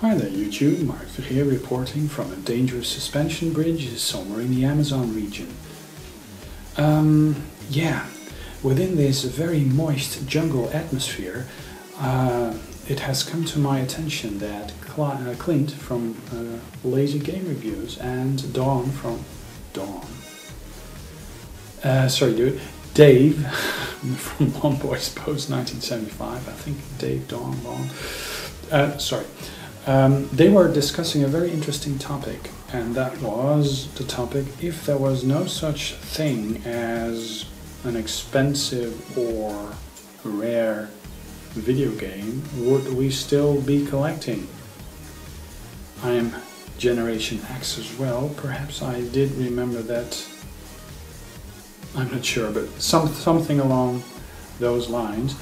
Hi there YouTube, Mark here reporting from a dangerous suspension bridge somewhere in the Amazon region. Within this very moist jungle atmosphere, it has come to my attention that Clint from Lazy Game Reviews and Dave from One Boys Post 1975, I think Dave, they were discussing a very interesting topic, and that was the topic: if there was no such thing as an expensive or rare video game, would we still be collecting? I am Generation X as well. Perhaps I did remember that. I'm not sure, but something along those lines.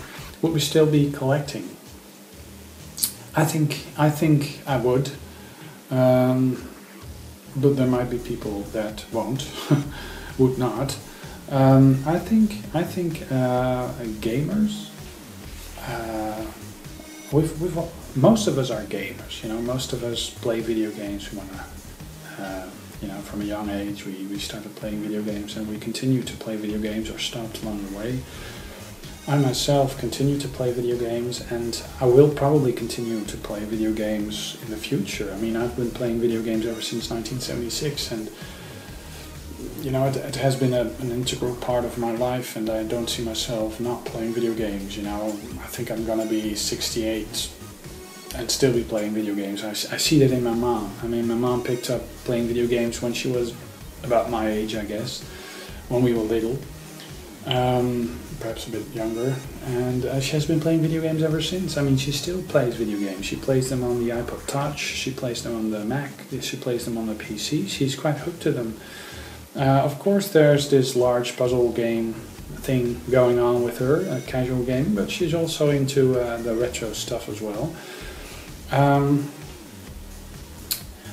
Would we still be collecting? I think I would, but there might be people that won't, would not. I think gamers. Most of us are gamers. You know, most of us play video games. We wanna, from a young age we started playing video games, and we continue to play video games or stopped along the way. I myself continue to play video games, and I will probably continue to play video games in the future. I mean, I've been playing video games ever since 1976, and you know, it has been an integral part of my life, and I don't see myself not playing video games. You know, I think I'm gonna be 68 and still be playing video games. I see that in my mom. I mean, my mom picked up playing video games when she was about my age, I guess, when we were little. Perhaps a bit younger, and she has been playing video games ever since. I mean, she still plays video games. She plays them on the iPod Touch, she plays them on the Mac, she plays them on the PC. She's quite hooked to them. Of course, there's this large puzzle game thing going on with her, a casual game, but she's also into the retro stuff as well.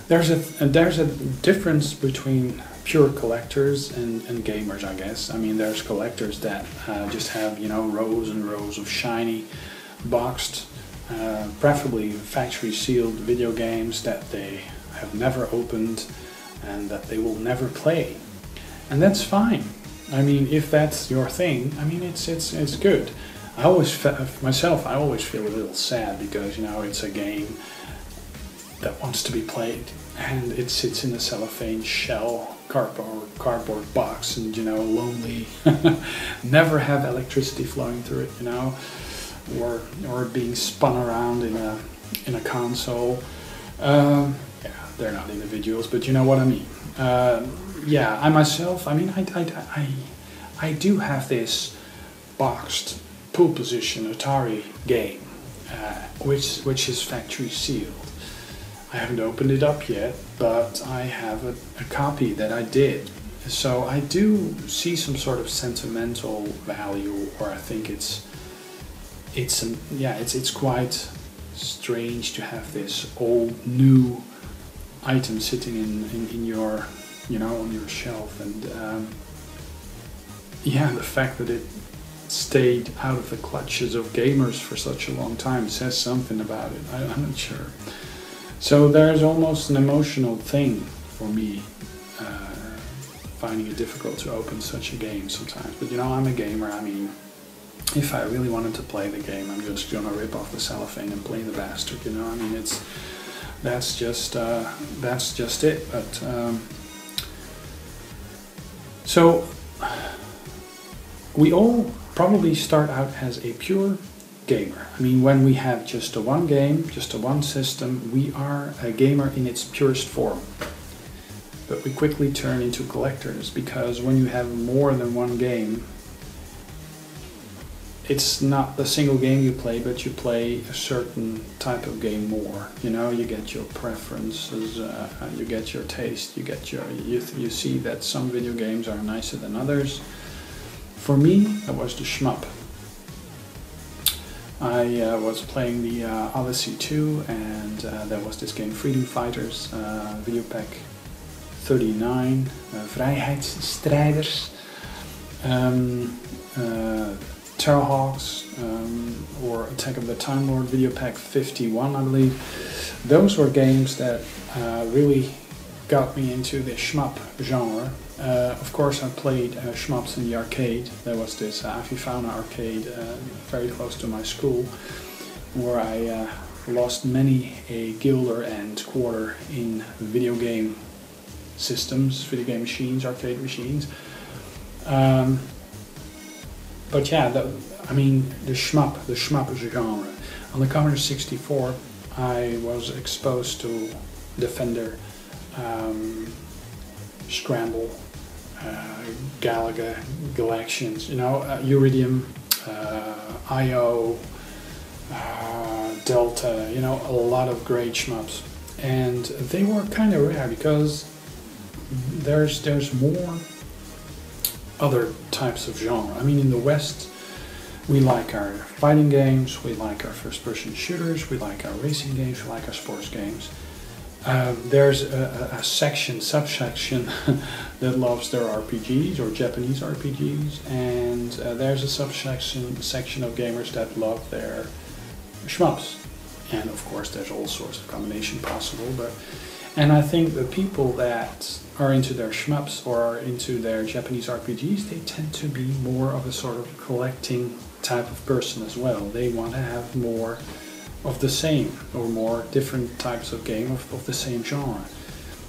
There's a difference between pure collectors and gamers, I guess. I mean, there's collectors that just have, you know, rows and rows of shiny, boxed, preferably factory sealed video games that they have never opened and that they will never play. And that's fine. I mean, if that's your thing, I mean, it's good. I always feel a little sad because, you know, it's a game that wants to be played, and it sits in a cellophane shell, cardboard box, and, you know, lonely, never have electricity flowing through it, you know, or being spun around in a console. Yeah, they're not individuals, but you know what I mean. Yeah, I myself, I mean, I do have this boxed pole position Atari game, which is factory sealed. I haven't opened it up yet, but I have a copy that I did. So I do see some sort of sentimental value, or I think it's quite strange to have this old new item sitting in your, you know, on your shelf, and yeah, the fact that it stayed out of the clutches of gamers for such a long time says something about it. I'm not sure. So there's almost an emotional thing for me, finding it difficult to open such a game sometimes. But you know, I'm a gamer. I mean, if I really wanted to play the game, I'm just gonna rip off the cellophane and play the bastard. You know, I mean, that's just it. But so we all probably start out as a pure gamer. I mean, when we have just a one game, just a one system, we are a gamer in its purest form. But we quickly turn into collectors, because when you have more than one game, it's not the single game you play, but you play a certain type of game more. You know, you get your preferences, you get your taste, you see that some video games are nicer than others. For me, that was the shmup. I was playing the Odyssey 2, and there was this game Freedom Fighters, video pack 39, Vrijheidsstrijders, Terrorhawks, or Attack of the Time Lord video pack 51, I believe. those were games that really got me into the shmup genre. Of course, I played shmups in the arcade. There was this Avifauna arcade very close to my school, where I lost many a guilder and quarter in video game systems, video game machines, arcade machines. But yeah, I mean the shmup genre. On the Commodore 64, I was exposed to Defender, Scramble, Galaga, Galaxians, you know, Uridium, IO, Delta, you know, a lot of great shmups. And they were kind of rare because there's more other types of genre. I mean, in the West, we like our fighting games, we like our first-person shooters, we like our racing games, we like our sports games. There's a subsection that loves their RPGs or Japanese RPGs, and there's a section of gamers that love their shmups. And of course, there's all sorts of combination possible. And I think the people that are into their shmups or are into their Japanese RPGs, they tend to be more of a sort of collecting type of person as well. They want to have more of the same or more different types of game of the same genre.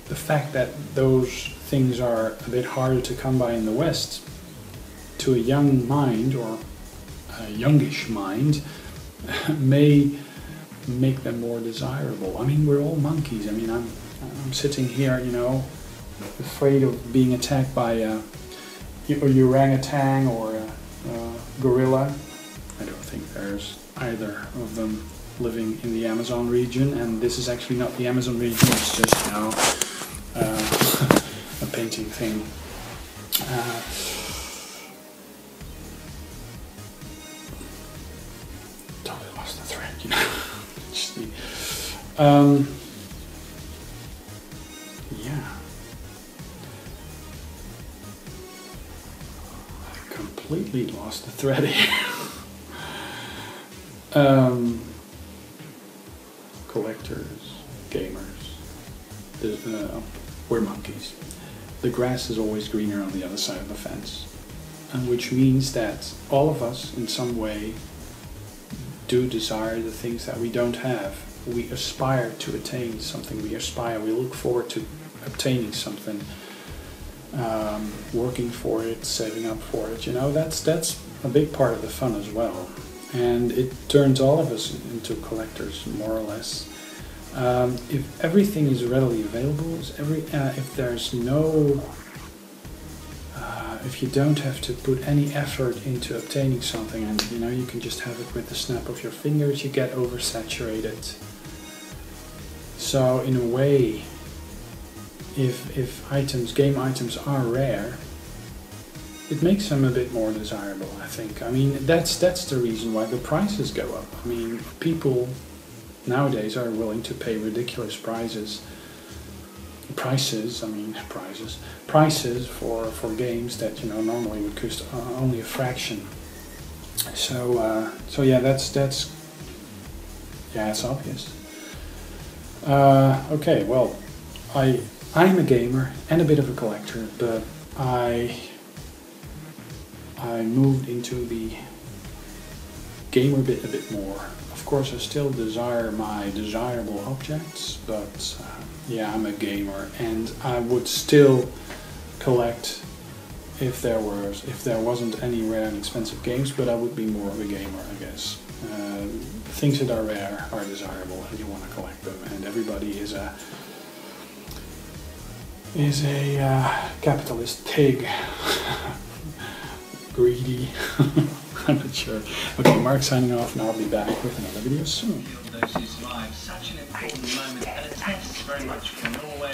The fact that those things are a bit harder to come by in the West, to a young mind or a youngish mind, may make them more desirable. I mean, we're all monkeys. I mean, I'm sitting here, you know, afraid of being attacked by a orangutan or a gorilla. I don't think there's either of them living in the Amazon region, and this is actually not the Amazon region, it's just, you know, a painting thing. Totally lost the thread, you know. Yeah. I completely lost the thread here. Collectors, gamers, we're monkeys. The grass is always greener on the other side of the fence, and which means that all of us in some way do desire the things that we don't have. We aspire to attain something, we look forward to obtaining something, working for it, saving up for it, you know, that's a big part of the fun as well. And it turns all of us into collectors, more or less. If everything is readily available, if there's no, if you don't have to put any effort into obtaining something, and you know you can just have it with the snap of your fingers, you get oversaturated. So in a way, if game items are rare, it makes them a bit more desirable, I think. I mean, that's the reason why the prices go up. I mean, people nowadays are willing to pay ridiculous prices for games that, you know, normally would cost only a fraction. So yeah, that's yeah, it's obvious. Okay, well, I'm a gamer and a bit of a collector, but I moved into the gamer bit a bit more. Of course, I still desire my desirable objects, but yeah, I'm a gamer, and I would still collect if there wasn't any rare and expensive games, but I would be more of a gamer, I guess. Things that are rare are desirable, and you want to collect them, and everybody is a capitalist pig. Greedy. I'm not sure. Okay, Mark signing off, and I'll be back with another video soon. Such an important moment, and it thanks very much from Norway.